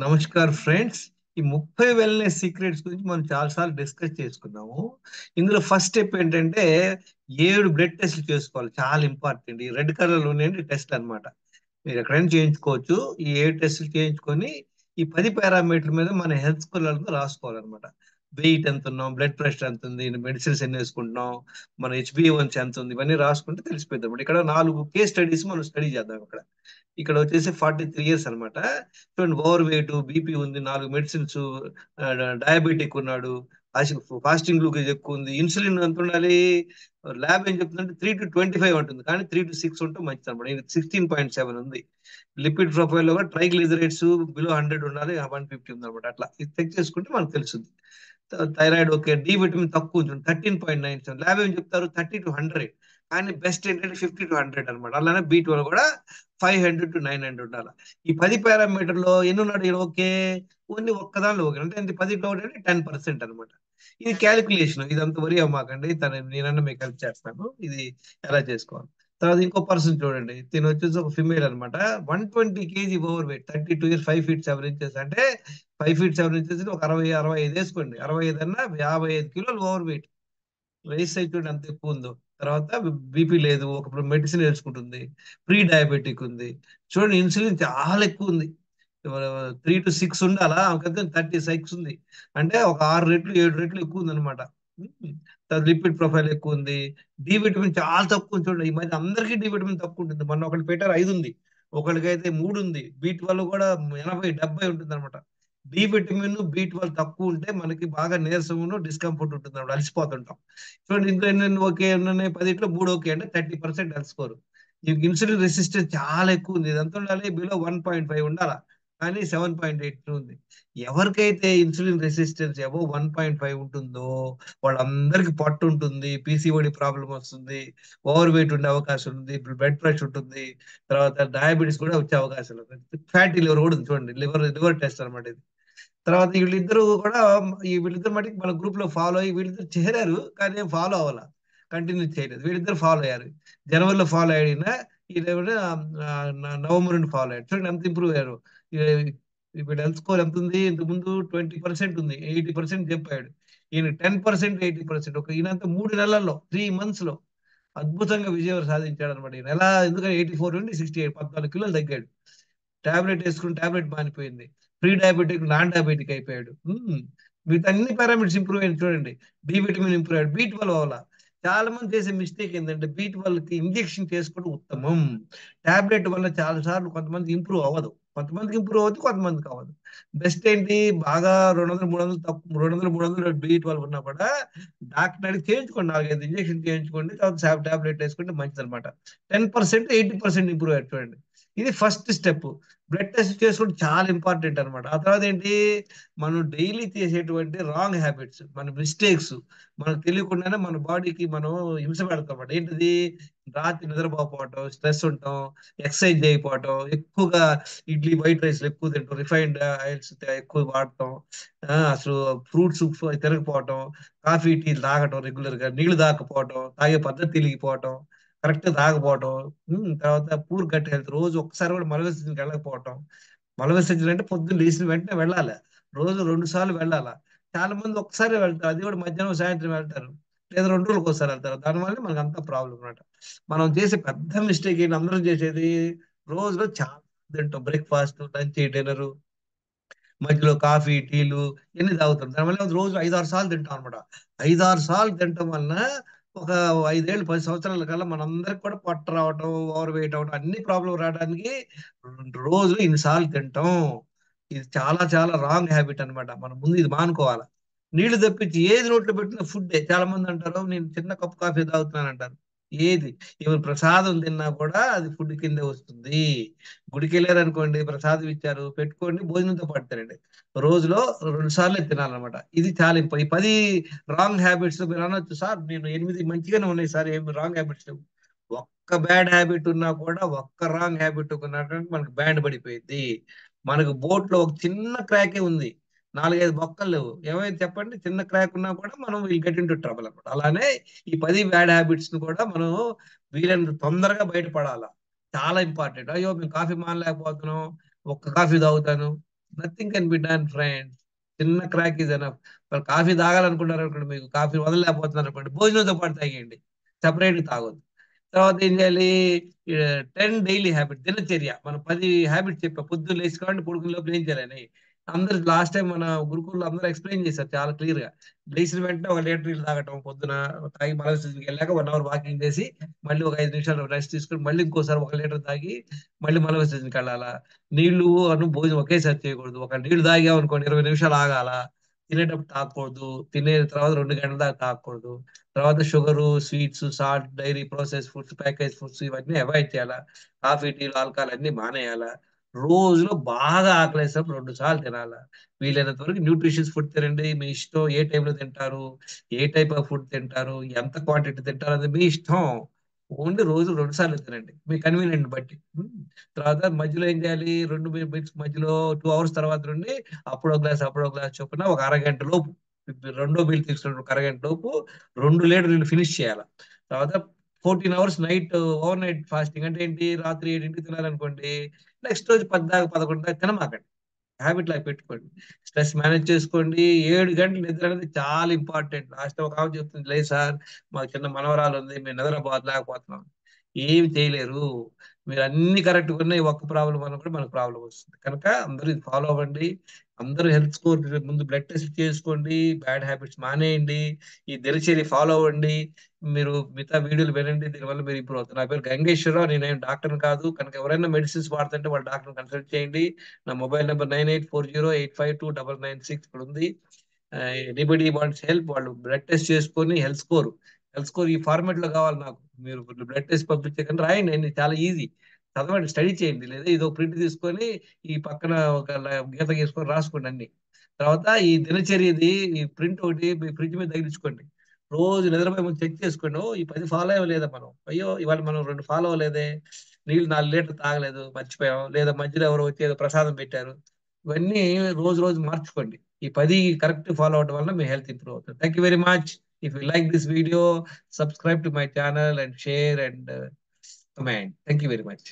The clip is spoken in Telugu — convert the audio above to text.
నమస్కార్ ఫ్రెండ్స్. ఈ 30 వెల్‌నెస్ సీక్రెట్స్ గురించి మనం చాలా సార్లు డిస్కస్ చేసుకున్నాము. ఇందులో ఫస్ట్ స్టెప్ ఏంటంటే 7 బ్లడ్ టెస్ట్‌లు చేసుకోవాలి. చాలా ఇంపార్టెంట్. ఈ రెడ్ కలర్‌లో ఉండేవి టెస్ట్‌లన్నమాట. మీరు ఎక్కడైనా చేయించుకోవచ్చు. ఈ 7 టెస్ట్‌లు చేయించుకొని ఈ 10 పారామీటర్ల మీద మన హెల్త్ స్కోర్ అంతా రాసుకోవాలన్నమాట. వెయిట్ ఎంతున్నాం, బ్లడ్ ప్రెషర్ ఎంతుంది, మెడిసిన్స్ ఎన్నేసుకుంటున్నాం, మన హెచ్‌బీఏవన్స్ ఎంతుంది, ఇవన్నీ రాసుకుంటే తెలిసిపోద్దన్నమాట. ఇక్కడ 4 కేస్ స్టడీస్ మనం స్టడీ చేద్దాం ఇక్కడ. ఇక్కడ వచ్చేసి 43 ఇయర్స్ అన్నమాట. చూడండి, ఓవర్ వెయిట్, బీపీ ఉంది, 4 మెడిసిన్స్, డయాబెటిక్ ఉన్నాడు, ఫాస్టింగ్ గ్లూకోజ్ ఎక్కువ ఉంది, ఇన్సులిన్ ఎంత ఉండాలి? ల్యాబ్ ఏం చెప్తుందంటే 3-25 ఉంటుంది, కానీ 3-6 ఉంటే మంచిది అనమాట. 16.7 ఉంది. లిపిడ్ ప్రొఫైల్ లో కూడా ట్రైగ్లిజరైడ్స్ బిలో 100 ఉండాలి, 150 ఉంది అనమాట. అట్లా ఇది చెక్ చేసుకుంటే మనకు తెలుస్తుంది. థైరాయిడ్ ఓకే, డి విటమిన్ తక్కువ ఉంటుంది, 13.97. ల్యాబ్ ఏం చెప్తారు? 30-100. కానీ బెస్ట్ ఏంటంటే 50-100 అనమాట. అలానే బీ12 కూడా 500-900 ఉండాలి. ఈ 10 పారామీటర్లో ఎన్ని ఉన్నాడు ఈయన? ఓకే, ఓన్లీ ఒక్కదానిలో ఓకే అంటే 10లో ఒకటి అంటే 10% అనమాట. ఇది క్యాలిక్యులేషన్, ఇదంతా వరి అవ్వమాకండి, నేనన్నా మీకు హెల్ప్ చేస్తాను ఇది ఎలా చేసుకోవాలి. తర్వాత ఇంకో పర్సన్ చూడండి, తిను వచ్చేసి ఒక ఫిమేల్ అనమాట. 120 kg over weight, 32 years, 5 feet 7 inches. అంటే 5 feet 7 inches ఒక 60-65 వేసుకోండి. 65 అన్నా 55 కిలోలు ఓవర్ వెయిట్. రైస్ సైజ్ చూడండి ఎంత ఎక్కువ ఉందో. తర్వాత బీపీ లేదు, ఒక మెడిసిన్ వేసుకుంటుంది, ప్రీ డయాబెటిక్ ఉంది. చూడండి, ఇన్సులిన్ చాలా ఎక్కువ ఉంది. 3-6 ఉండాలా, ఆమెకైతే 36 ఉంది. అంటే ఒక 6 రెట్లు 7 రెట్లు ఎక్కువ ఉంది అనమాట. లిపిడ్ ప్రొఫైల్ ఎక్కువ ఉంది. డి విటమిన్ చాలా తక్కువ ఉంది. చూడండి, ఈ మధ్య అందరికీ డి విటమిన్ తక్కువ ఉంటుంది. మొన్న ఒకటి పెట్టారు 5 ఉంది, ఒకరికైతే 3 ఉంది. బీ12 కూడా 80-70 ఉంటుంది అనమాట. డి విటమిన్, బీ12 తక్కువ ఉంటే మనకి బాగా నీరసమును, డిస్కంఫర్ట్ ఉంటుంది అన్నమాట, అలసిపోతుంటాం. చూడండి, ఇంట్లో ఎన్ని ఓకే ఉన్నాయి? 10లో 3 ఓకే అంటే 30% హెల్త్ స్కోర్. ఈ ఇన్సులిన్ రెసిస్టెన్స్ చాలా ఎక్కువ ఉంది. ఇదంతా ఉండాలి, బిలో 1.5 ఉండాలా, కానీ 7.82 ఉంది. ఎవరికైతే ఇన్సులిన్ రెసిస్టెన్స్ అబౌవ్ 1.5 ఉంటుందో వాళ్ళందరికీ పట్టు ఉంటుంది, పీసీఓడి ప్రాబ్లం వస్తుంది, ఓవర్ వెయిట్ ఉండే అవకాశం ఉంది, బ్లడ్ ప్రెషర్ ఉంటుంది, తర్వాత డయాబెటీస్ కూడా వచ్చే అవకాశం ఉంది. ఫ్యాటీ లివర్ కూడా ఉంది. చూడండి, లివర్ టెస్ట్ అనమాట ఇది. తర్వాత వీళ్ళిద్దరూ కూడా, వీళ్ళిద్దరు మటుకు మన గ్రూప్ లో ఫాలో అయ్యి వీళ్ళిద్దరు చేరారు, కానీ ఏం ఫాలో అవ్వాల, కంటిన్యూ చేయలేదు. వీళ్ళిద్దరు ఫాలో అయ్యారు. జనవరిలో ఫాలో అయ్యిన నవంబర్ నుండి ఫాలో అయ్యారు. చూడండి ఎంత ఇంప్రూవ్ అయ్యారు. ఇప్పుడు హెల్త్ స్కోర్ ఎంత ఉంది? ఇంతకుముందు 20% ఉంది, 80% చెప్పాడు. ఈయన 10%, 80%. ఈయనంతా 3 నెలల్లో, 3 months లో అద్భుతంగా విజయం సాధించాడు అనమాట. ఈయన ఎలా? ఎందుకంటే 84 నుండి 68, 14 కిలోలు తగ్గాడు. టాబ్లెట్ వేసుకుని టాబ్లెట్ మానిపోయింది. ప్రీ డయాబెటిక్ నాన్ డయాబెటిక్ అయిపోయాడు. మిగతా అన్ని పారామీటర్స్ ఇంప్రూవ్ అయ్యింది. చూడండి, డి విటమిన్ ఇంప్రూవ్ అయ్యాడు. బీ12 వల్ల చాలా మంది చేసే మిస్టేక్ ఏంటంటే బీ12కి ఇంజెక్షన్ చేసుకోవడం ఉత్తమం. టాబ్లెట్ వల్ల చాలా సార్లు కొంతమంది ఇంప్రూవ్ అవ్వదు, కొంతమందికి ఇంప్రూవ్ అవుతుంది, కొంతమందికి అవ్వదు. బెస్ట్ ఏంటి? బాగా 200-300 తక్కువ, 200-300 బీ12 ఉన్నా కూడా డాక్టర్ అడిగి చేయించుకోండి, 4-5 ఇంజెక్షన్ చేయించుకోండి, తర్వాత టాబ్లెట్ వేసుకుంటే మంచిది అనమాట. 10%, 80% ఇంప్రూవ్ అయ్యారు. చూడండి, ఇది ఫస్ట్ స్టెప్. బ్లడ్ టెస్ట్ చేసుకోవడం చాలా ఇంపార్టెంట్ అనమాట. ఆ తర్వాత ఏంటి? మనం డైలీ చేసేటువంటి రాంగ్ హ్యాబిట్స్, మన మిస్టేక్స్, మనకు తెలియకుండానే మన బాడీకి మనం హింస పెడతాం అన్నమాట. ఏంటిది? రాత్రి నిద్రపోకపోవటం, స్ట్రెస్ ఉంటాం, ఎక్సర్సైజ్ చేయకపోవటం, ఎక్కువగా ఇడ్లీ, వైట్ రైస్ ఎక్కువ తింటాం, రిఫైన్డ్ ఆయిల్స్ ఎక్కువ వాడటం, అసలు ఫ్రూట్స్ తినకపోవటం, కాఫీ టీ తాగటం, రెగ్యులర్ గా నీళ్లు తాగకపోవటం, తాగే పద్ధతి తెలియకపోవటం, కరెక్ట్ తాగకపోవటం. తర్వాత పూర్ గట్ హెల్త్, రోజు ఒక్కసారి కూడా మల విసర్జనకి వెళ్ళకపోవటం. మల విసర్జన అంటే పొద్దున్న లేచిన వెంటనే వెళ్ళాలి, రోజు 2 సార్లు వెళ్ళాలా. చాలా మంది ఒక్కసారి వెళ్తారు, అది కూడా మధ్యాహ్నం సాయంత్రం వెళ్తారు, లేదా 2 రోజులకు ఒకసారి వెళ్తారు. దానివల్ల మనకు అంత ప్రాబ్లం అనమాట. మనం చేసే పెద్ద మిస్టేక్ ఏంటి? అందరం చేసేది రోజులో చాలా తింటాం, బ్రేక్ఫాస్ట్, లంచ్, డిన్నర్, మధ్యలో కాఫీ, టీలు ఇన్ని తాగుతాం. దానివల్ల రోజు 5-6 సార్లు తింటాం అనమాట. 5-6 సార్లు తినటం వలన ఒక 5 ఏళ్ళు 10 సంవత్సరాల కల్లా మనందరికి కూడా పొట్ట రావటం, ఓవర్ వెయిట్ అవడం, అన్ని ప్రాబ్లం రావడానికి రోజులు ఇన్నిసార్లు తింటాం. ఇది చాలా చాలా రాంగ్ హ్యాబిట్ అన్నమాట. మనం ముందు ఇది మానుకోవాలి. నీళ్లు తెప్పించి ఏది నోట్లో పెట్టిన ఫుడ్డే. చాలా మంది అంటారు, నేను చిన్న కప్పు కాఫీ తాగుతున్నాను అంటారు. ఏది? ఈవెన్ ప్రసాదం తిన్నా కూడా అది ఫుడ్ కిందే వస్తుంది. గుడికి వెళ్ళారు అనుకోండి, ప్రసాదం ఇచ్చారు, పెట్టుకోండి, భోజనంతో పడతారండి. రోజులో 2 సార్లే తినాలన్నమాట. ఇది చాలా ఈ 10 రాంగ్ హ్యాబిట్స్ మీరు అనొచ్చు, సార్ నేను 8 మంచిగానే ఉన్నాయి సార్, ఏమి రాంగ్ హ్యాబిట్స్ లేవు. ఒక్క బ్యాడ్ హ్యాబిట్ ఉన్నా కూడా, ఒక్క రాంగ్ హ్యాబిట్ ఉన్నటువంటి మనకు బ్యాండ్ పడిపోయింది. మనకు బోట్ లో ఒక చిన్న క్రాకే ఉంది, 4-5 బొక్కలు లేవు. ఏమైంది చెప్పండి? చిన్న క్రాక్ ఉన్నా కూడా మనం will get in to trouble అనమాట. అలానే ఈ 10 బ్యాడ్ హ్యాబిట్స్ ను కూడా మనం వీలైనంత తొందరగా బయటపడాలా. చాలా ఇంపార్టెంట్. అయ్యో మేము కాఫీ మానలేకపోతున్నాం, ఒక్క కాఫీ తాగుతాను, nothing can be done friends. చిన్న క్రాక్ ఈజ్ ఎనఫ్. మరి కాఫీ తాగాలనుకున్నారు అనుకోండి, మీకు కాఫీ వదలలేకపోతున్నారు అనుకోండి, భోజనంతో పాటు తాగేయండి, సపరేట్ తాగొద్దు. తర్వాత ఏం చేయాలి? 10 డైలీ హ్యాబిట్, దినచర్య. మనం 10 హ్యాబిట్స్ చెప్పా, పొద్దున్న లేచి కాబట్టి పడుకునే లోపల ఏం చేయాలని. అందరు లాస్ట్ టైం మన గురుకుల్లో అందరూ ఎక్స్ప్లెయిన్ చేశారు చాలా క్లియర్ గా. లేచిన వెంటనే 1 లీటర్ నీళ్ళు తాగటం పొద్దున, తాగి మలస వెళ్ళాక 1 అవర్ వాకింగ్ చేసి, మళ్ళీ ఒక 5 నిమిషాలు రెస్ట్ తీసుకుని, మళ్ళీ ఇంకోసారి 1 లీటర్ తాగి, మళ్ళీ మలస వెళ్ళాలా. నీళ్లు భోజనం ఒకేసారి చేయకూడదు. ఒక నీళ్లు తాగాం అనుకోండి, 20 నిమిషాలు ఆగాల. తినేటప్పుడు తాగకూడదు. తినే తర్వాత 2 గంటల దాకా తాగకూడదు. తర్వాత sugar, sweets, salt, dairy process foods, package foods ఇవన్నీ అవాయిడ్ చేయాలా. కాఫీ, టీలు, ఆల్కహాల్ అన్ని మానేయాలా. రోజులో బాగా ఆకలేసినప్పుడు 2 సార్లు తినాలా. వీలైనంత వరకు న్యూట్రిషియస్ ఫుడ్ తినండి. మీ ఇష్టం ఏ టైంలో తింటారు, ఏ టైప్ ఆఫ్ ఫుడ్ తింటారు, ఎంత క్వాంటిటీ తింటారు అది మీ ఇష్టం. ఓన్లీ రోజు 2 సార్లు తినండి, మీ కన్వీనియంట్ బట్టి. తర్వాత మధ్యలో ఏం చేయాలి? 2 మీల్స్ మధ్యలో 2 అవర్స్ తర్వాత నుండి అప్పుడో గ్లాస్ చొప్పున ఒక అరగంట లోపు, రెండో మీల్ తీసుకున్న ఒక అరగంట లోపు 2 లీటర్ నీళ్ళు ఫినిష్ చేయాలి. తర్వాత 14 hours night, over night fasting అంటే ఏంటి? రాత్రి 7ంటికి తినాలనుకోండి, నెక్స్ట్ రోజు 10 దాకా 11 దాకా తినమాకండి. హ్యాబిట్ లాగా పెట్టుకోండి. స్ట్రెస్ మేనేజ్ చేసుకోండి. 7 గంటలు నిద్ర అనేది చాలా ఇంపార్టెంట్. లాస్ట్ ఒక ఆమె చెప్తుంది, లేదు సార్ మాకు చిన్న మనవరాలు ఉంది, మేము నిద్రపోలేకపోతున్నాం. ఏమి చేయలేరు. మీరు అన్ని కరెక్ట్ ఉన్నాయి, ఒక్క ప్రాబ్లం వల్ల కూడా మనకు ప్రాబ్లం వస్తుంది. కనుక అందరూ ఇది ఫాలో అవ్వండి. అందరూ హెల్త్ స్కోర్ ముందు బ్లడ్ టెస్ట్ చేసుకోండి. బ్యాడ్ హ్యాబిట్స్ మానేయండి. ఈ దినచర్య ఫాలో అవ్వండి. మీరు మిగతా వీడియోలు వినండి, దీనివల్ల మీరు ఇంప్రూవ్ అవుతారు. నా పేరు గంగేశ్వరరావు, నేనేం డాక్టర్ కాదు. కనుక ఎవరైనా మెడిసిన్స్ వాడుతుంటే వాళ్ళ డాక్టర్ కన్సల్ట్ చేయండి. నా మొబైల్ నెంబర్ 9840852996 ఇక్కడ ఉంది. ఎనీబడి వాంట్స్ హెల్ప్, వాళ్ళు బ్లడ్ టెస్ట్ చేసుకొని హెల్త్ స్కోర్ ఈ ఫార్మాట్ లో కావాలి నాకు. మీరు బ్లడ్ టెస్ట్ పంపించే కానీ రాయండి, అన్ని చాలా ఈజీ. చదవండి, స్టడీ చేయండి, లేదా ఇది ఒక ప్రింట్ తీసుకొని ఈ పక్కన ఒక గీత గీసుకొని రాసుకోండి అన్ని. తర్వాత ఈ దినచర్యది ఈ ప్రింట్ ఒకటి మీ ఫ్రిడ్జ్ మీద తగిలించుకోండి. రోజు నిద్రపోయే ముందు చెక్ చేసుకోండి, ఓ ఈ 10 ఫాలో అవ్వలేదా మనం, అయ్యో ఇవాళ మనం 2 ఫాలో అవ్వలేదే, నీళ్ళు 4 లీటర్లు తాగలేదు మర్చిపోయాం, లేదా మధ్యలో ఎవరో వచ్చి ఏదో ప్రసాదం పెట్టారు. ఇవన్నీ రోజు రోజు మార్చుకోండి. ఈ 10 కరెక్ట్ ఫాలో అవడం వల్ల మీ హెల్త్ ఇంప్రూవ్ అవుతుంది. Thank you very much. If you like this video, subscribe to my channel and share and comment. Thank you very much.